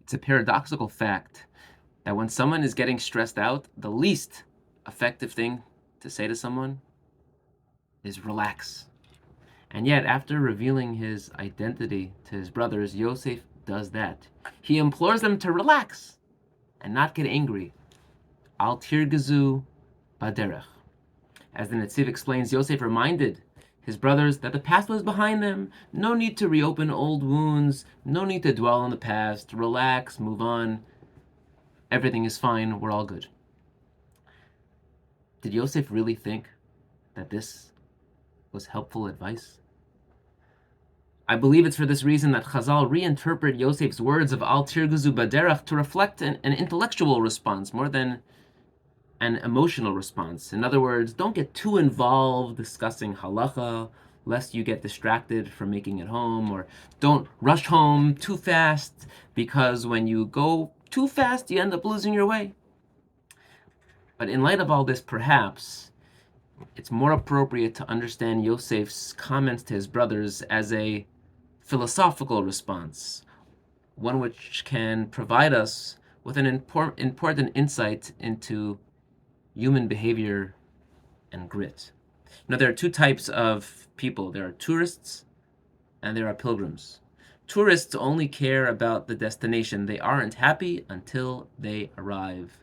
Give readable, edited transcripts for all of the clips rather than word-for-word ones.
It's a paradoxical fact that when someone is getting stressed out, the least effective thing to say to someone is relax. And yet, after revealing his identity to his brothers, Yosef does that. He implores them to relax and not get angry. Al tirgezu baderech. As the Netziv explains, Yosef reminded his brothers that the past was behind them. No need to reopen old wounds. No need to dwell on the past. Relax, move on. Everything is fine. We're all good. Did Yosef really think that this was helpful advice? I believe it's for this reason that Chazal reinterpret Yosef's words of Al Tirguzu Baderach to reflect an intellectual response more than an emotional response. In other words, don't get too involved discussing halacha, lest you get distracted from making it home, or don't rush home too fast, because when you go too fast, you end up losing your way. But in light of all this, perhaps it's more appropriate to understand Yosef's comments to his brothers as a philosophical response, one which can provide us with an important insight into human behavior and grit. Now, there are two types of people. There are tourists and there are pilgrims. Tourists only care about the destination. They aren't happy until they arrive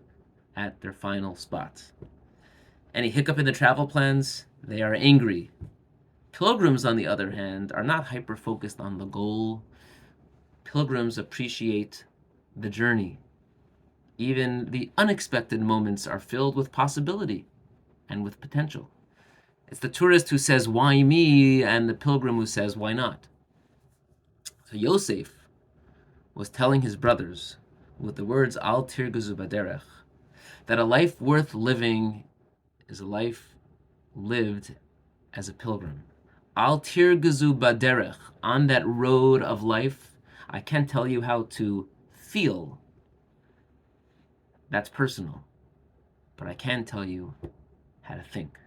at their final spot. Any hiccup in the travel plans, they are angry. Pilgrims, on the other hand, are not hyper-focused on the goal. Pilgrims appreciate the journey. Even the unexpected moments are filled with possibility and with potential. It's the tourist who says, "Why me?" and the pilgrim who says, "Why not?" So Yosef was telling his brothers with the words Al Tirguzu Baderech that a life worth living is a life lived as a pilgrim. Al Tirguzu Baderech, on that road of life, I can't tell you how to feel. That's personal. But I can tell you how to think.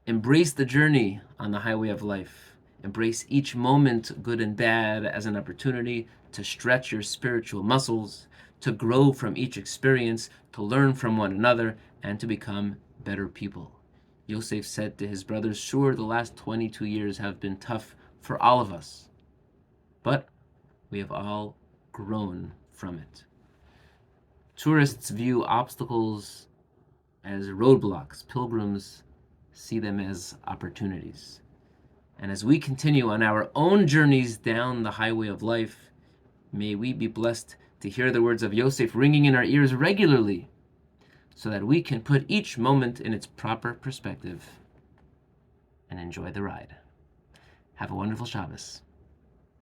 Embrace the journey on the highway of life. Embrace each moment, good and bad, as an opportunity to stretch your spiritual muscles, to grow from each experience, to learn from one another, and to become better people. Yosef said to his brothers, sure, the last 22 years have been tough for all of us, but we have all grown from it. Tourists view obstacles as roadblocks. Pilgrims see them as opportunities. And as we continue on our own journeys down the highway of life, may we be blessed to hear the words of Yosef ringing in our ears regularly, so that we can put each moment in its proper perspective and enjoy the ride. Have a wonderful Shabbos.